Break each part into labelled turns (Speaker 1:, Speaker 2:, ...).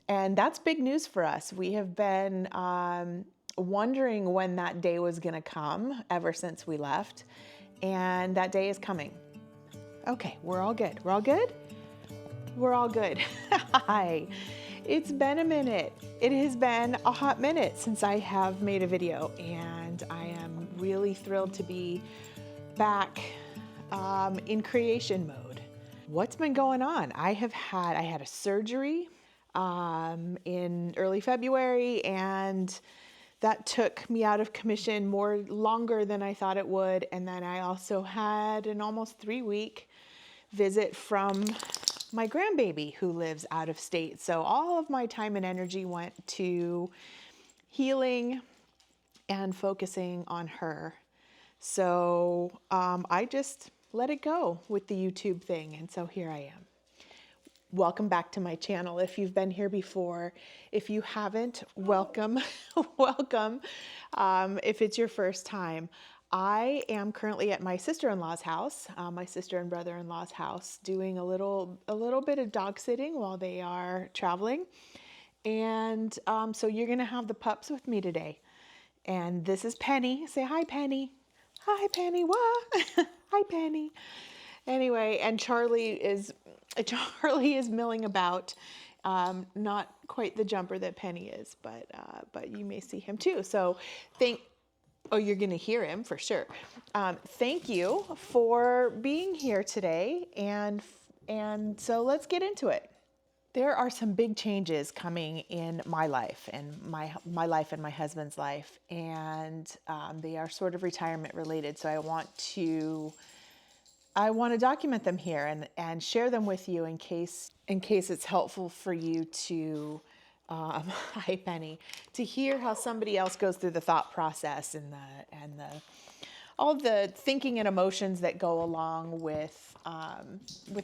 Speaker 1: And that's big news for us. We have been wondering when that day was going to come ever since we left. And that day is coming. Okay, we're all good. We're all good? We're all good. Hi. It's been a minute. It has been a hot minute since I have made a video, and I am really thrilled to be back in creation mode. What's been going on? I had a surgery in early February, and that took me out of commission longer than I thought it would. And then I also had an almost 3-week visit from my grandbaby who lives out of state. So all of my time and energy went to healing and focusing on her. So I just let it go with the YouTube thing. And so here I am. Welcome back to my channel. If you've been here before, if you haven't, welcome, welcome. If it's your first time, I am currently at my sister-in-law's house, my sister and brother-in-law's house, doing a little bit of dog sitting while they are traveling. And so you're gonna have the pups with me today. And this is Penny. Say hi, Penny. Hi, Penny. What? Hi, Penny. Anyway, and Charlie is milling about. Not quite the jumper that Penny is, but you may see him too. So oh, you're going to hear him for sure. Thank you for being here today, and so let's get into it. There are some big changes coming in my life and my life and my husband's life, and they are sort of retirement related. So I want to document them here and share them with you in case it's helpful for you to, hi Penny, to hear how somebody else goes through the thought process and all the thinking and emotions that go along with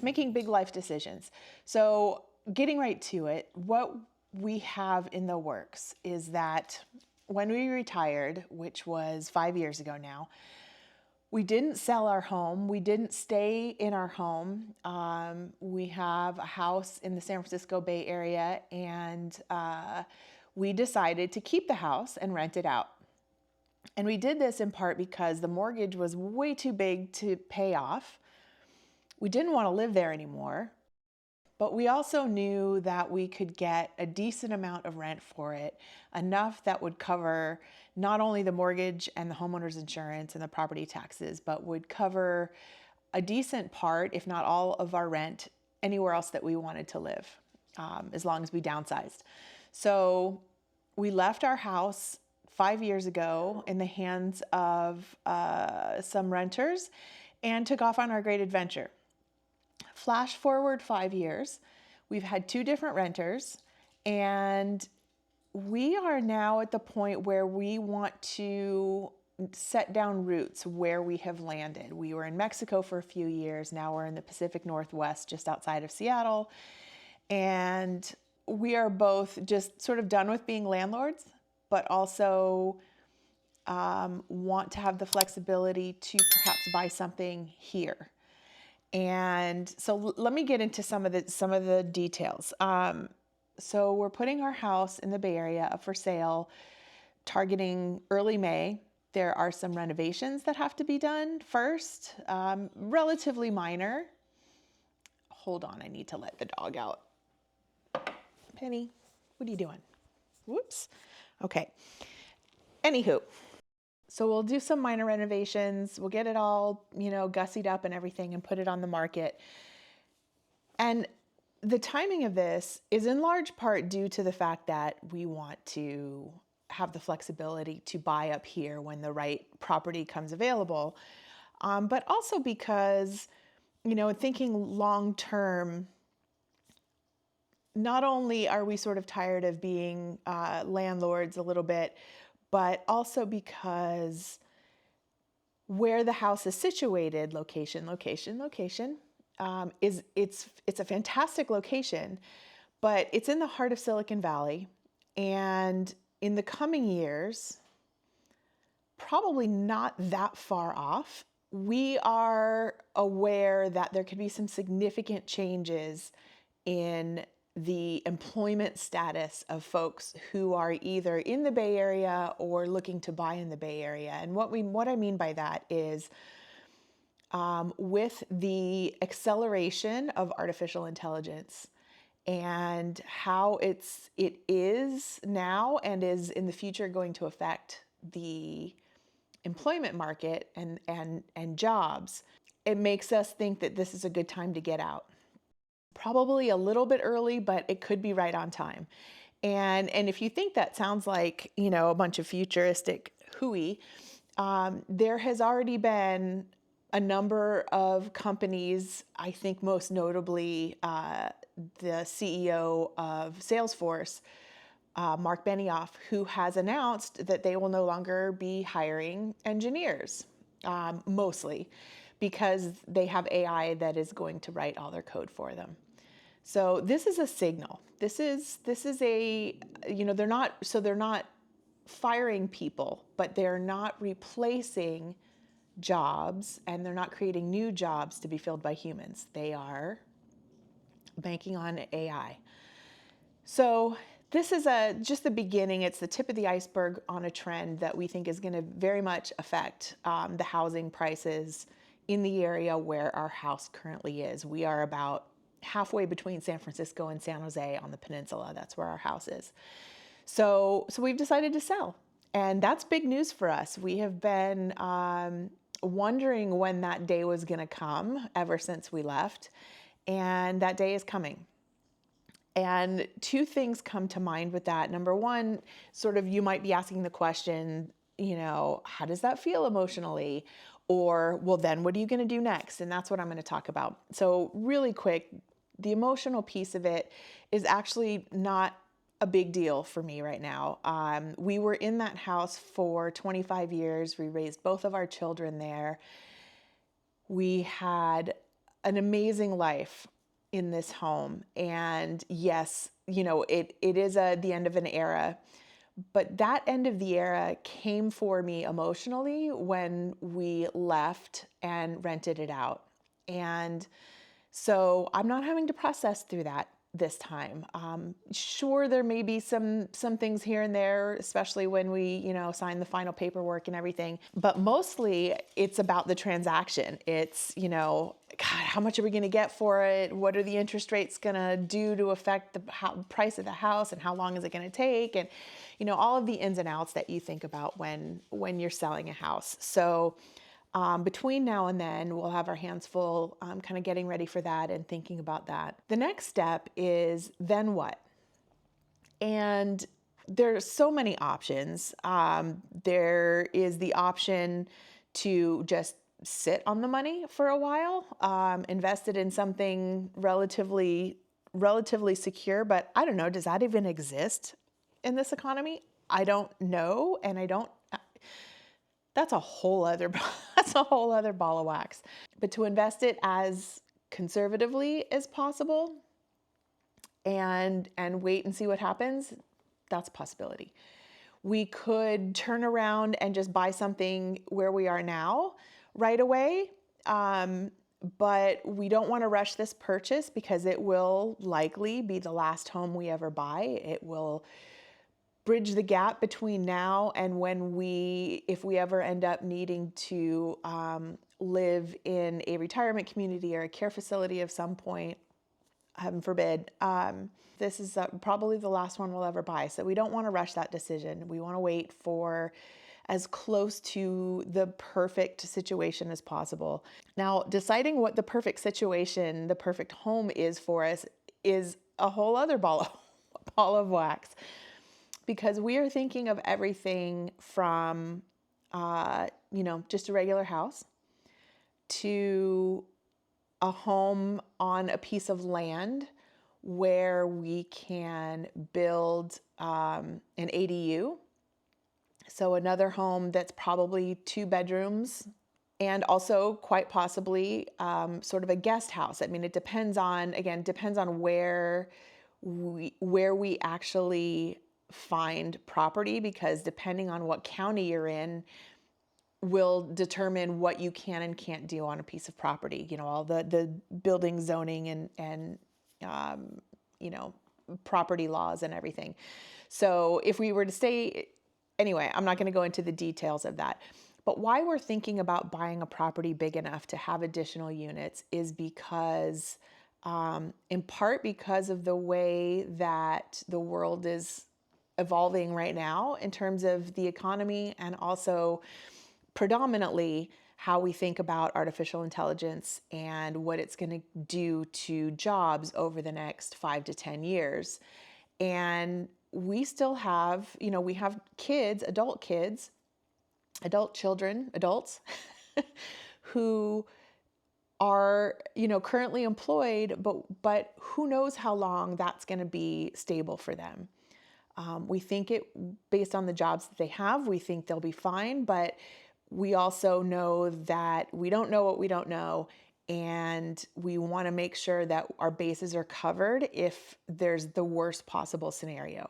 Speaker 1: making big life decisions. So getting right to it, what we have in the works is that when we retired, which was 5 years ago now, we didn't sell our home. We didn't stay in our home. We have a house in the San Francisco Bay Area, and we decided to keep the house and rent it out. And we did this in part because the mortgage was way too big to pay off. We didn't want to live there anymore, but we also knew that we could get a decent amount of rent for it, enough that would cover not only the mortgage and the homeowner's insurance and the property taxes, but would cover a decent part, if not all, of our rent anywhere else that we wanted to live, as long as we downsized. So we left our house 5 years ago in the hands of some renters and took off on our great adventure. Flash forward 5 years, we've had 2 different renters, and we are now at the point where we want to set down roots where we have landed. We were in Mexico for a few years. Now we're in the Pacific Northwest, just outside of Seattle. And we are both just sort of done with being landlords, but also want to have the flexibility to perhaps buy something here. And so let me get into some of the details. So we're putting our house in the Bay Area up for sale, targeting early May. There are some renovations that have to be done first, relatively minor. Hold on, I need to let the dog out. Penny, what are you doing? Whoops. Okay. Anywho. So we'll do some minor renovations. We'll get it all, gussied up and everything and put it on the market. And the timing of this is in large part due to the fact that we want to have the flexibility to buy up here when the right property comes available. But also because, thinking long term, not only are we sort of tired of being landlords a little bit, but also because where the house is situated, location, it's a fantastic location, but it's in the heart of Silicon Valley. And in the coming years, probably not that far off, we are aware that there could be some significant changes in the employment status of folks who are either in the Bay Area or looking to buy in the Bay Area. And what I mean by that is with the acceleration of artificial intelligence and how it is now and is in the future going to affect the employment market and jobs, it makes us think that this is a good time to get out. Probably a little bit early, but it could be right on time. And if you think that sounds like, a bunch of futuristic hooey, there has already been a number of companies, I think most notably the CEO of Salesforce, Mark Benioff, who has announced that they will no longer be hiring engineers, mostly because they have AI that is going to write all their code for them. So this is a signal. This is a, they're not firing people, but they're not replacing jobs and they're not creating new jobs to be filled by humans. They are banking on AI. So this is just the beginning. It's the tip of the iceberg on a trend that we think is going to very much affect the housing prices in the area where our house currently is. We are about halfway between San Francisco and San Jose on the peninsula. That's where our house is. So we've decided to sell. And that's big news for us. We have been wondering when that day was going to come ever since we left. And that day is coming. And two things come to mind with that. Number one, sort of you might be asking the question, how does that feel emotionally? Or, well, then what are you going to do next? And that's what I'm going to talk about. So really quick, the emotional piece of it is actually not a big deal for me right now. We were in that house for 25 years. We raised both of our children there. We had an amazing life in this home. And yes, it is the end of an era. But that end of the era came for me emotionally when we left and rented it out. And so I'm not having to process through that this time. Sure, there may be some things here and there, especially when we, sign the final paperwork and everything. But mostly it's about the transaction. It's, God, how much are we going to get for it? What are the interest rates going to do to affect the price of the house, and how long is it going to take? And, all of the ins and outs that you think about when you're selling a house. So between now and then, we'll have our hands full kind of getting ready for that and thinking about that. The next step is then what? And there's so many options. There is the option to just sit on the money for a while, invest it in something relatively secure, but I don't know, does that even exist in this economy? I don't know, and that's a whole other ball of wax. But to invest it as conservatively as possible and wait and see what happens, that's a possibility. We could turn around and just buy something where we are now right away. But we don't want to rush this purchase because it will likely be the last home we ever buy. It will bridge the gap between now and if we ever end up needing to live in a retirement community or a care facility of some point, heaven forbid. This is probably the last one we'll ever buy. So we don't want to rush that decision. We want to wait for as close to the perfect situation as possible. Now, deciding what the perfect situation, the perfect home is for us is a whole other ball of wax. Because we are thinking of everything from, just a regular house to a home on a piece of land where we can build an ADU. So another home that's probably 2 bedrooms and also quite possibly sort of a guest house. I mean, it depends on where we actually find property, because depending on what county you're in will determine what you can and can't do on a piece of property. All the building zoning and property laws and everything. So if we were to stay, anyway, I'm not going to go into the details of that. But why we're thinking about buying a property big enough to have additional units is because, in part because of the way that the world is evolving right now in terms of the economy, and also predominantly how we think about artificial intelligence and what it's going to do to jobs over the next 5 to 10 years. And we still have, we have adult children, adults who are, currently employed, but who knows how long that's going to be stable for them. We think based on the jobs that they have, we think they'll be fine, but we also know that we don't know what we don't know, and we want to make sure that our bases are covered if there's the worst possible scenario.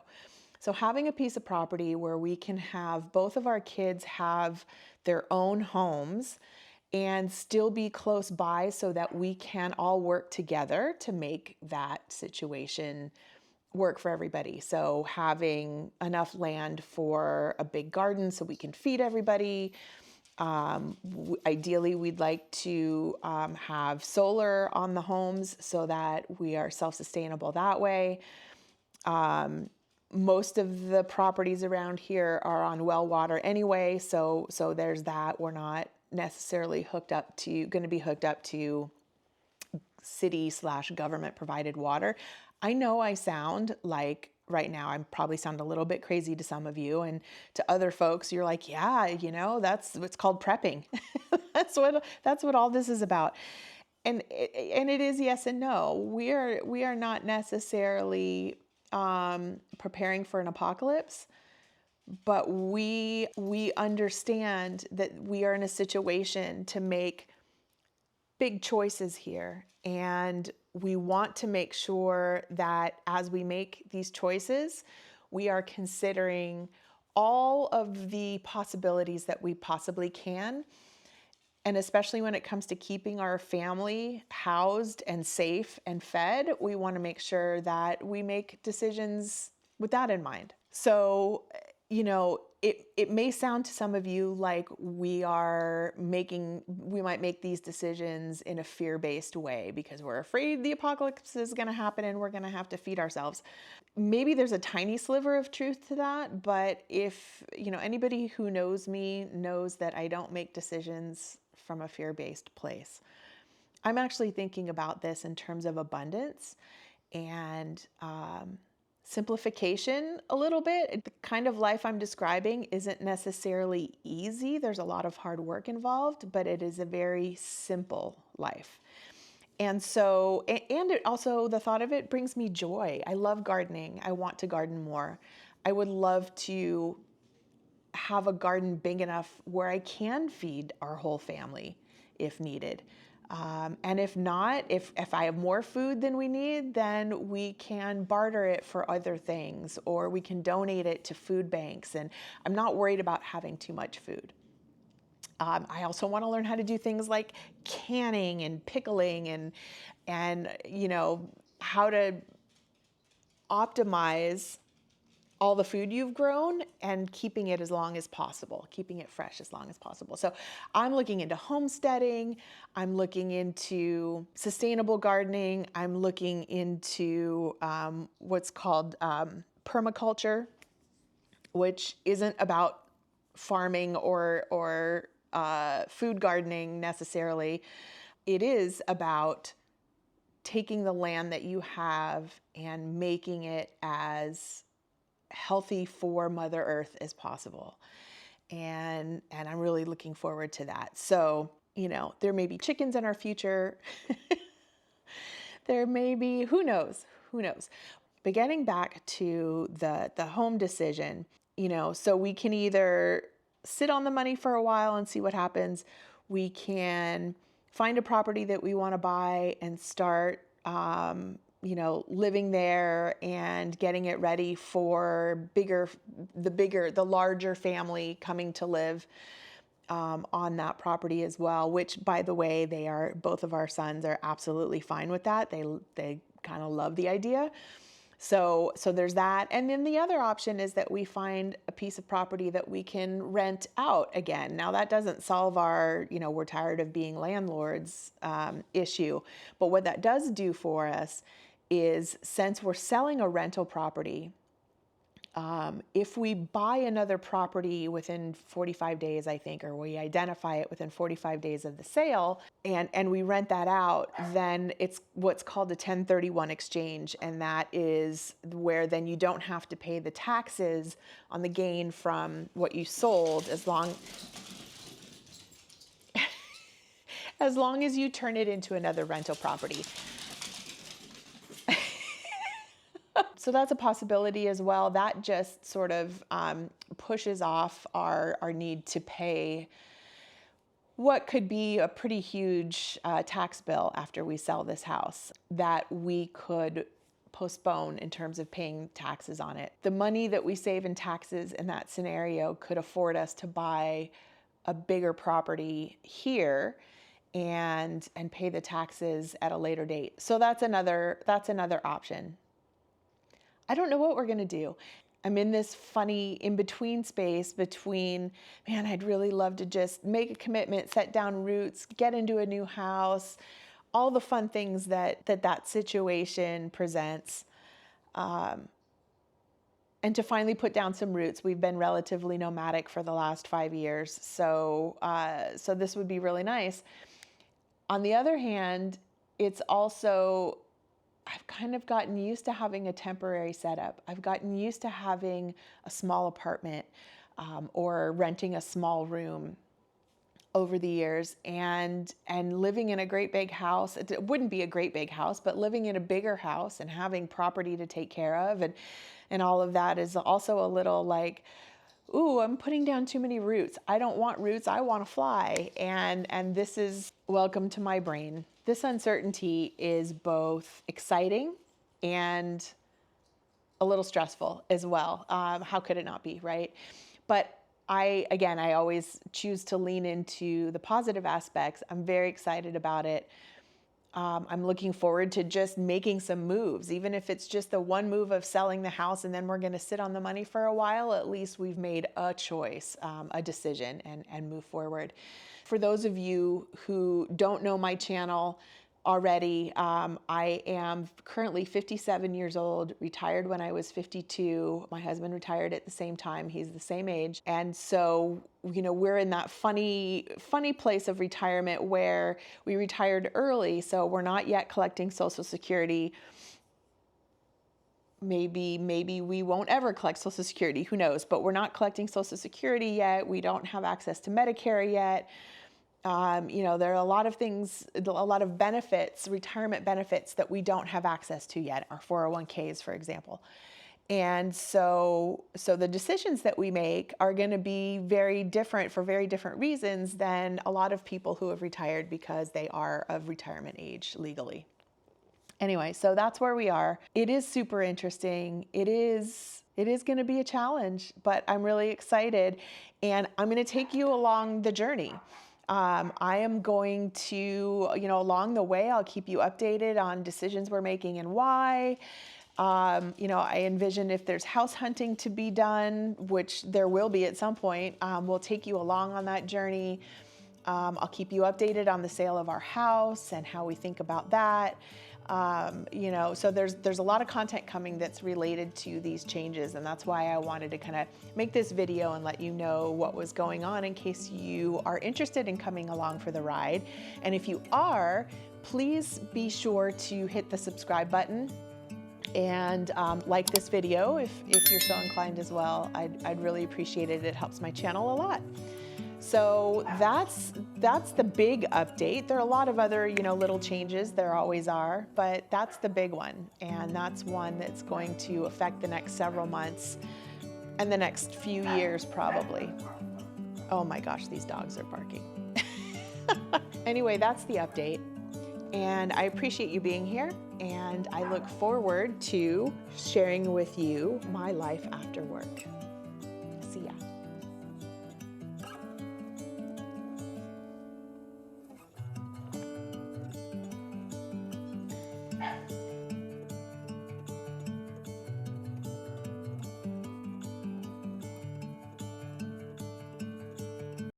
Speaker 1: So having a piece of property where we can have both of our kids have their own homes and still be close by so that we can all work together to make that situation work for everybody. So having enough land for a big garden so we can feed everybody. Ideally, we'd like to have solar on the homes so that we are self-sustainable that way. Most of the properties around here are on well water anyway, so there's that. We're not necessarily going to be hooked up to city/government provided water. I know I sound like right now, I probably sound a little bit crazy to some of you, and to other folks, you're like, yeah, that's what's called prepping. that's what all this is about. And it is yes and no. We are not necessarily preparing for an apocalypse, but we understand that we are in a situation to make big choices here, and we want to make sure that as we make these choices, we are considering all of the possibilities that we possibly can. And especially when it comes to keeping our family housed and safe and fed, we want to make sure that we make decisions with that in mind. So, it may sound to some of you like we might make these decisions in a fear-based way because we're afraid the apocalypse is going to happen and we're going to have to feed ourselves. Maybe there's a tiny sliver of truth to that, but if, anybody who knows me knows that I don't make decisions from a fear-based place. I'm actually thinking about this in terms of abundance and simplification a little bit. The kind of life I'm describing isn't necessarily easy. There's a lot of hard work involved, but it is a very simple life. And so, and it also, the thought of it brings me joy. I love gardening. I want to garden more. I would love to have a garden big enough where I can feed our whole family if needed. And if not, if I have more food than we need, then we can barter it for other things, or we can donate it to food banks. And I'm not worried about having too much food. I also want to learn how to do things like canning and pickling and how to optimize all the food you've grown and keeping it as long as possible, keeping it fresh as long as possible. So I'm looking into homesteading. I'm looking into sustainable gardening. I'm looking into what's called permaculture, which isn't about farming or food gardening necessarily. It is about taking the land that you have and making it as healthy for Mother Earth as possible. And I'm really looking forward to that. So, there may be chickens in our future. There may be, who knows? But getting back to the home decision, so we can either sit on the money for a while and see what happens. We can find a property that we want to buy and start living there and getting it ready for the larger family coming to live on that property as well, which, by the way, both of our sons are absolutely fine with that. They kind of love the idea. So there's that. And then the other option is that we find a piece of property that we can rent out again. Now that doesn't solve our, we're tired of being landlords issue. But what that does do for us is, since we're selling a rental property, if we buy another property within 45 days, I think, or we identify it within 45 days of the sale, and we rent that out, then it's what's called a 1031 exchange. And that is where then you don't have to pay the taxes on the gain from what you sold, as long as you turn it into another rental property. So that's a possibility as well. That just sort of pushes off our need to pay what could be a pretty huge tax bill after we sell this house that we could postpone in terms of paying taxes on it. The money that we save in taxes in that scenario could afford us to buy a bigger property here and pay the taxes at a later date. So that's another option. I don't know what we're going to do. I'm in this funny in-between space between, man, I'd really love to just make a commitment, set down roots, get into a new house, all the fun things that situation presents, and to finally put down some roots. We've been relatively nomadic for the last 5 years, so this would be really nice. On the other hand, it's also, I've kind of gotten used to having a temporary setup. I've gotten used to having a small apartment or renting a small room over the years, and living in a great big house. It wouldn't be a great big house, but living in a bigger house and having property to take care of and all of that is also a little like, ooh, I'm putting down too many roots. I don't want roots, I want to fly. And this is welcome to my brain. This uncertainty is both exciting and a little stressful as well. How could it not be, right? But I always choose to lean into the positive aspects. I'm very excited about it. I'm looking forward to just making some moves, even if it's just the one move of selling the house and then we're going to sit on the money for a while. At least we've made a choice, a decision, and move forward. For those of you who don't know my channel already, I am currently 57 years old, retired when I was 52. My husband retired at the same time. He's the same age. And so, we're in that funny place of retirement where we retired early. So we're not yet collecting Social Security. Maybe we won't ever collect Social Security, who knows? But we're not collecting Social Security yet. We don't have access to Medicare yet. There are a lot of things, a lot of benefits, retirement benefits that we don't have access to yet, our 401ks, for example. And so the decisions that we make are going to be very different for very different reasons than a lot of people who have retired because they are of retirement age legally. Anyway, so that's where we are. It is super interesting. It is going to be a challenge, but I'm really excited, and I'm going to take you along the journey. I am going to, along the way, I'll keep you updated on decisions we're making and why. I envision if there's house hunting to be done, which there will be at some point, we'll take you along on that journey. I'll keep you updated on the sale of our house and how we think about that. So there's a lot of content coming that's related to these changes, and that's why I wanted to kind of make this video and let you know what was going on in case you are interested in coming along for the ride. And if you are, please be sure to hit the subscribe button and like this video if you're so inclined as well. I'd really appreciate it. It helps my channel a lot. So that's the big update. There are a lot of other, little changes. There always are, but that's the big one. And that's one that's going to affect the next several months and the next few years probably. Oh my gosh, these dogs are barking. Anyway, that's the update. And I appreciate you being here. And I look forward to sharing with you my life after work. See ya.